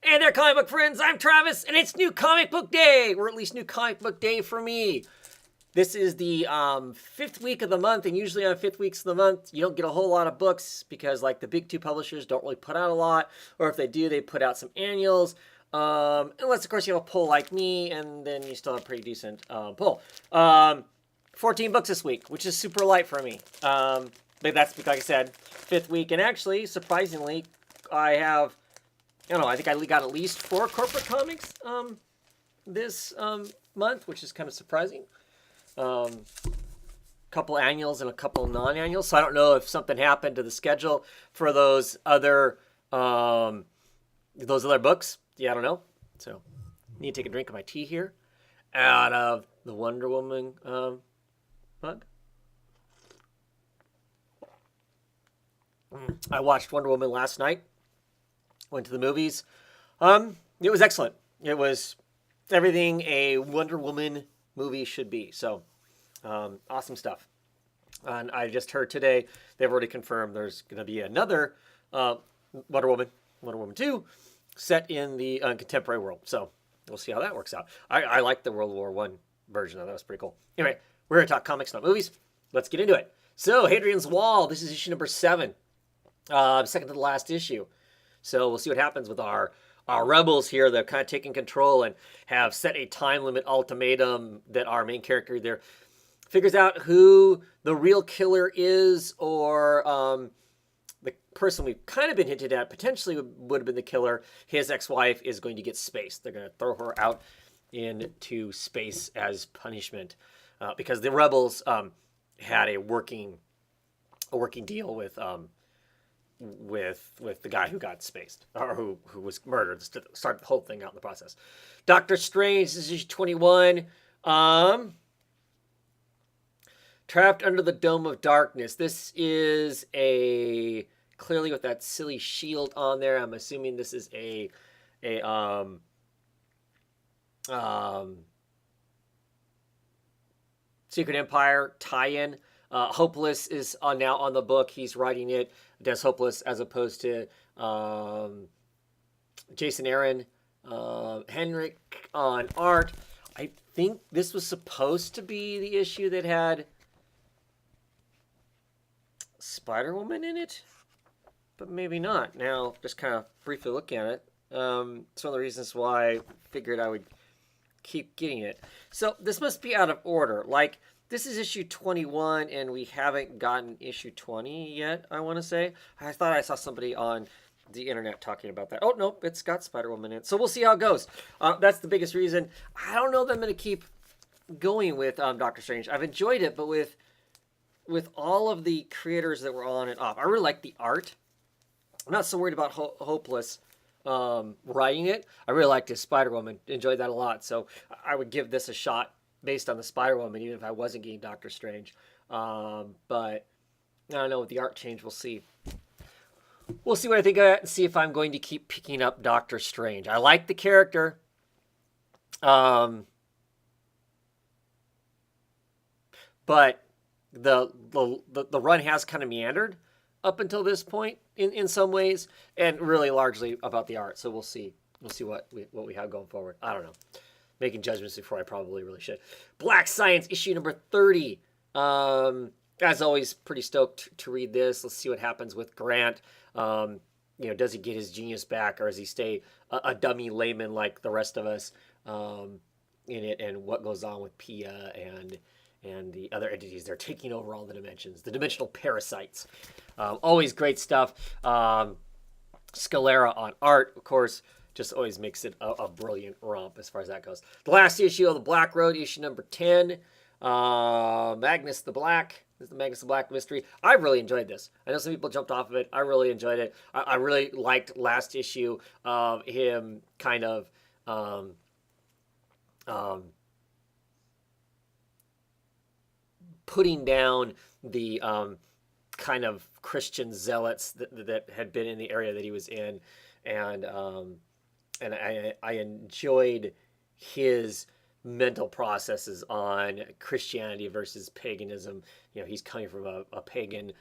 Hey there, comic book friends. I'm Travis, and it's New Comic Book Day, or at least New Comic Book Day for me. This is the fifth week of the month, and usually on fifth weeks of the month, you don't get a whole lot of books because, like, the big two publishers don't really put out a lot, or if they do, they put out some annuals. Unless, of course, you have a pull like me, and then you still have a pretty decent pull. 14 books this week, which is super light for me. But that's, like I said, fifth week, and actually, surprisingly, I don't know, I think I got at least 4 corporate comics this month, which is kind of surprising. Couple annuals and a couple non-annuals. So I don't know if something happened to the schedule for those other books. Yeah, I don't know. So I need to take a drink of my tea here out of the Wonder Woman mug. I watched Wonder Woman last night. Went to the movies. It was excellent. It was everything a Wonder Woman movie should be. So, awesome stuff. And I just heard today they've already confirmed there's going to be another Wonder Woman 2, set in the contemporary world. So we'll see how that works out. I like the World War I version of that. Was pretty cool. Anyway, we're going to talk comics, not movies. Let's get into it. So, Hadrian's Wall. This is issue number 7. Second to the last issue. So we'll see what happens with our rebels here that have kind of taken control and have set a time limit ultimatum that our main character there figures out who the real killer is, or the person we've kind of been hinted at potentially would have been the killer. His ex-wife is going to get spaced. They're going to throw her out into space as punishment because the rebels had a working deal with the guy who got spaced, or who was murdered, to start the whole thing out in the process. Doctor Strange, this is issue 21. Trapped Under the Dome of Darkness. This is clearly with that silly shield on there. I'm assuming this is a Secret Empire tie-in. Hopeless is now on the book. He's writing it. Des Hopeless, as opposed to Jason Aaron, Henrik on art. I think this was supposed to be the issue that had Spider-Woman in it, but maybe not. Now, just kind of briefly looking at it, it's one of the reasons why I figured I would keep getting it. So this must be out of order. Like, this is issue 21, and we haven't gotten issue 20 yet, I want to say. I thought I saw somebody on the internet talking about that. Oh, no, it's got Spider-Woman in it. So we'll see how it goes. That's the biggest reason. I don't know that I'm going to keep going with Doctor Strange. I've enjoyed it, but with all of the creators that were on and off, I really like the art. I'm not so worried about Hopeless writing it. I really liked his Spider-Woman. Enjoyed that a lot. So I would give this a shot based on the Spider-Woman, even if I wasn't getting Doctor Strange. But I don't know, with the art change, we'll see. We'll see what I think of it and see if I'm going to keep picking up Doctor Strange. I like the character. But the run has kind of meandered up until this point in some ways, and really largely about the art. So we'll see. We'll see what we have going forward. I don't know. Making judgments before I probably really should. Black Science, issue number 30. As always, pretty stoked to read this. Let's see what happens with Grant. Does he get his genius back, or does he stay a dummy layman like the rest of us in it? And what goes on with Pia and the other entities? They're taking over all the dimensions. The dimensional parasites. Always great stuff. Scalera on art, of course. Just always makes it a brilliant romp as far as that goes. The last issue of the Black Road, issue number 10. Magnus the Black. This is the Magnus the Black mystery. I really enjoyed this. I know some people jumped off of it. I really enjoyed it. I really liked last issue of him kind of putting down the kind of Christian zealots that had been in the area that he was in. And I enjoyed his mental processes on Christianity versus paganism. You know, he's coming from a pagan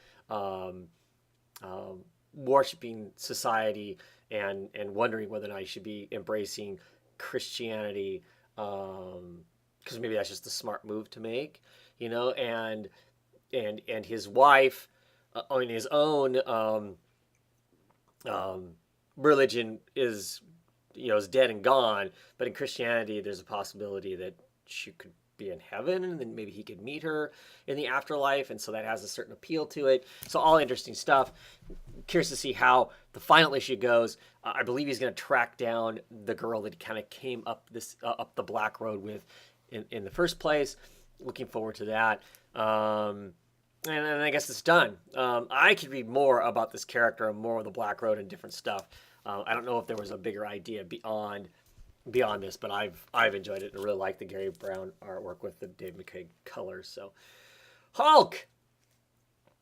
worshiping society and wondering whether or not he should be embracing Christianity, because maybe that's just a smart move to make, and his wife, on his own, religion is dead and gone, but in Christianity, there's a possibility that she could be in heaven, and then maybe he could meet her in the afterlife, and so that has a certain appeal to it. So all interesting stuff. Curious to see how the final issue goes. I believe he's going to track down the girl that kind of came up the Black Road with in the first place. Looking forward to that. And I guess it's done. I could read more about this character and more of the Black Road and different stuff. I don't know if there was a bigger idea beyond this, but I've enjoyed it and really like the Gary Brown artwork with the Dave McCaig colors. So, Hulk.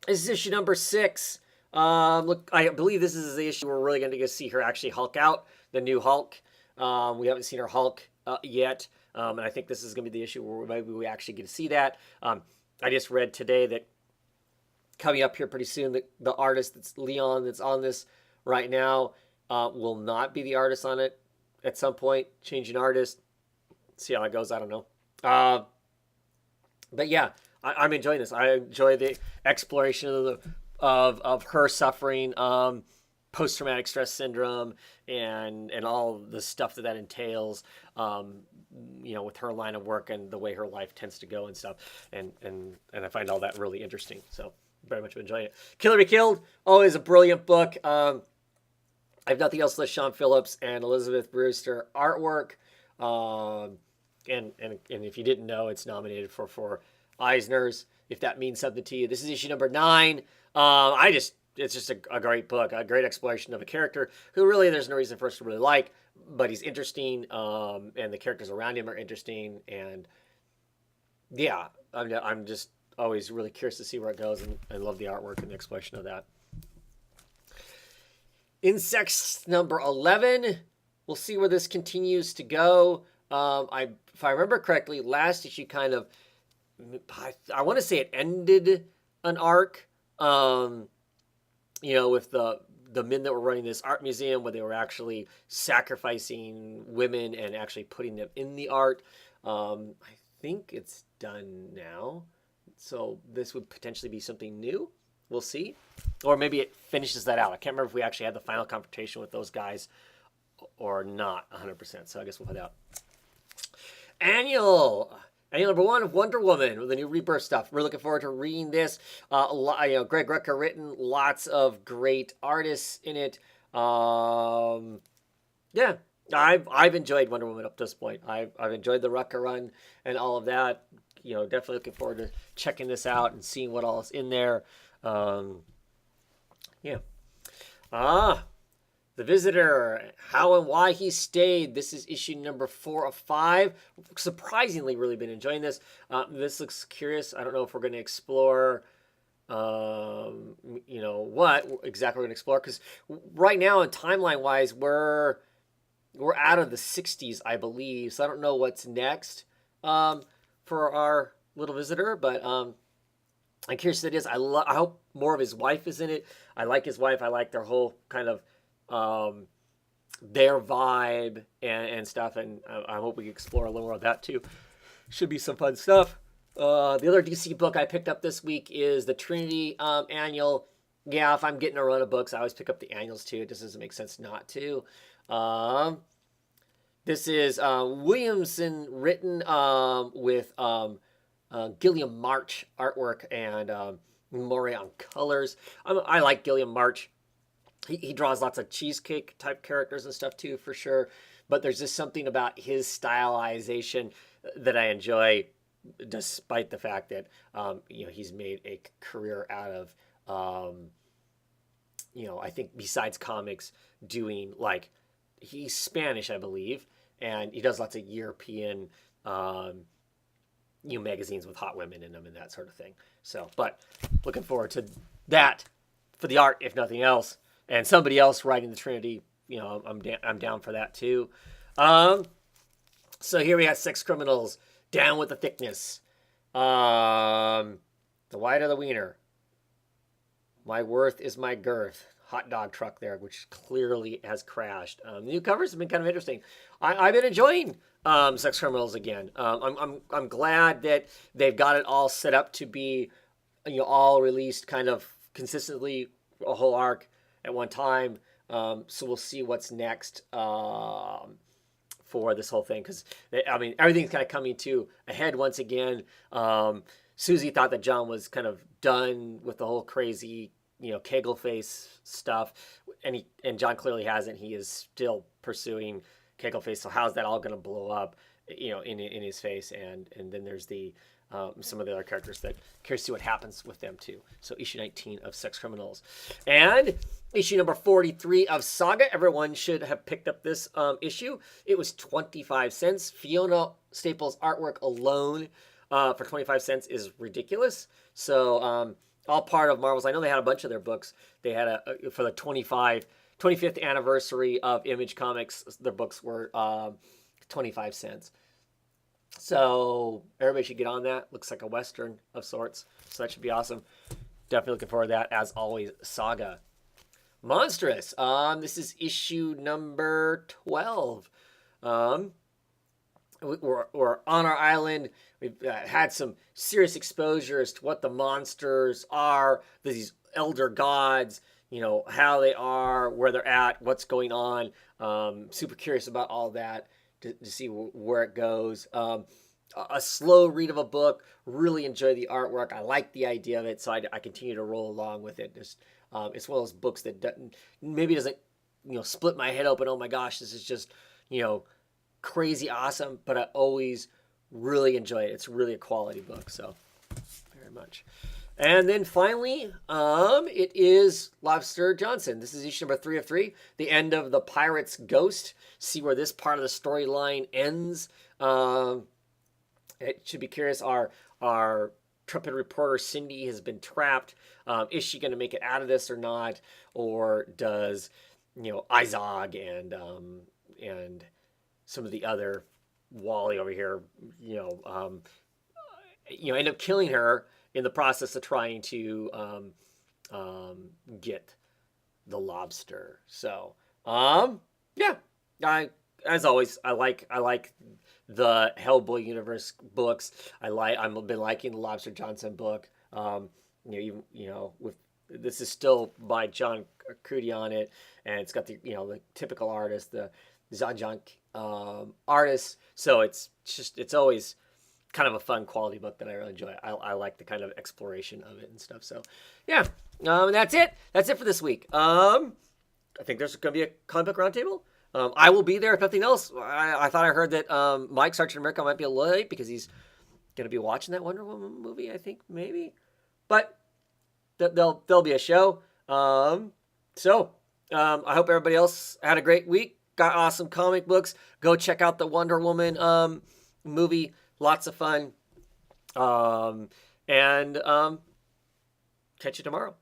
This is issue number 6. Look, I believe this is the issue we're really going to get to see her actually Hulk out, the new Hulk. We haven't seen her Hulk yet, and I think this is going to be the issue where maybe we actually get to see that. I just read today that coming up here pretty soon, the artist that's Leon that's on this right now will not be the artist on it at some point, changing artist. See how it goes. I don't know. But yeah, I'm enjoying this. I enjoy the exploration of her suffering post-traumatic stress syndrome and all the stuff that entails, with her line of work and the way her life tends to go and stuff. And I find all that really interesting. So very much enjoying it. Killer Be Killed, always a brilliant book. I have nothing else less Sean Phillips and Elizabeth Brewster artwork. And if you didn't know, it's nominated for 4 Eisners, if that means something to you. This is issue number 9. It's just a great book, a great exploration of a character who really there's no reason for us to really like, but he's interesting, and the characters around him are interesting, and yeah, I'm just always really curious to see where it goes, and I love the artwork and the exploration of that. Insects number 11. We'll see where this continues to go. If I remember correctly, last issue kind of, I want to say it ended an arc, with the men that were running this art museum where they were actually sacrificing women and actually putting them in the art. I think it's done now. So this would potentially be something new. We'll see. Or maybe it finishes that out. I can't remember if we actually had the final confrontation with those guys or not 100%. So I guess we'll find out. Annual number 1 of Wonder Woman with the new Rebirth stuff. We're looking forward to reading this. Greg Rucka written, lots of great artists in it. Yeah, I've enjoyed Wonder Woman up to this point. I've enjoyed the Rucka run and all of that. Definitely looking forward to checking this out and seeing what all is in there. Yeah. The Visitor, how and why he stayed. This is issue number 4 of 5. Surprisingly, really been enjoying this. This looks curious. I don't know if we're going to explore, what exactly we're going to explore. Because right now, in timeline-wise, we're out of the 60s, I believe. So I don't know what's next for our little Visitor. But I'm curious what it is. I hope more of his wife is in it. I like his wife. I like their whole kind of their vibe and stuff, and I hope we can explore a little more of that too. Should be some fun stuff. The other DC book I picked up this week is the Trinity annual. Yeah, if I'm getting a run of books, I always pick up the annuals too. It just doesn't make sense not to. This is Williamson written with Gilliam March artwork and Moray on colors. I like Gilliam March. He draws lots of cheesecake type characters and stuff too, for sure. But there's just something about his stylization that I enjoy, despite the fact that he's made a career out of I think besides comics, doing he's Spanish, I believe, and he does lots of European magazines with hot women in them and that sort of thing. So, but looking forward to that for the art, if nothing else. And somebody else writing the Trinity, I'm down for that too. So here we got Sex Criminals, Down with the Thickness. The wider the wiener. My worth is my girth. hot dog truck there, which clearly has crashed. The new covers have been kind of interesting. I've been enjoying Sex Criminals again. I'm glad that they've got it all set up to be, all released kind of consistently, a whole arc at one time. So we'll see what's next for this whole thing, because everything's kind of coming to a head once again. Susie thought that John was kind of done with the whole crazy, Kegel face stuff, and John clearly hasn't. He is still pursuing Kegel face. So how's that all going to blow up, in his face? And then there's the some of the other characters that curious to see what happens with them too. So issue 19 of Sex Criminals, and issue number 43 of Saga. Everyone should have picked up this issue. It was 25 cents. Fiona Staples' artwork alone for 25 cents is ridiculous. So all part of Marvel's. I know they had a bunch of their books. They had for the 25th anniversary of Image Comics, their books were 25 cents. So everybody should get on that. Looks like a Western of sorts. So that should be awesome. Definitely looking forward to that. As always, Saga. Monstrous. This is issue number 12. We're on our island. We've had some serious exposure as to what the monsters are, these elder gods, how they are, where they're at, what's going on. Super curious about all that to see where it goes. A slow read of a book. Really enjoy the artwork. I like the idea of it, so I continue to roll along with it. It's one of those books that doesn't split my head open. Oh my gosh, this is just crazy awesome, but I always really enjoy it. It's really a quality book, so very much. And then finally, it is Lobster Johnson. This is issue number 3 of 3, the end of the Pirate's Ghost. See where this part of the storyline ends. It should be curious. Our Trumpeted reporter Cindy has been trapped. Is she going to make it out of this or not? Or does Izog and some of the other Wally over here, end up killing her in the process of trying to get the lobster. So, as always, I like the Hellboy universe books. I've been liking the Lobster Johnson book. With this is still by John Crudi on it, and it's got the the typical artist, the Zajunk artist. So it's always kind of a fun quality book that I really enjoy. I like the kind of exploration of it and stuff. So yeah, and that's it. That's it for this week. I think there's going to be a comic book roundtable. I will be there if nothing else. I thought I heard that Mike Sergeant America might be a little late because he's going to be watching that Wonder Woman movie. I think maybe, but there'll be a show. So I hope everybody else had a great week. Got awesome comic books. Go check out the Wonder Woman movie. Lots of fun. And catch you tomorrow.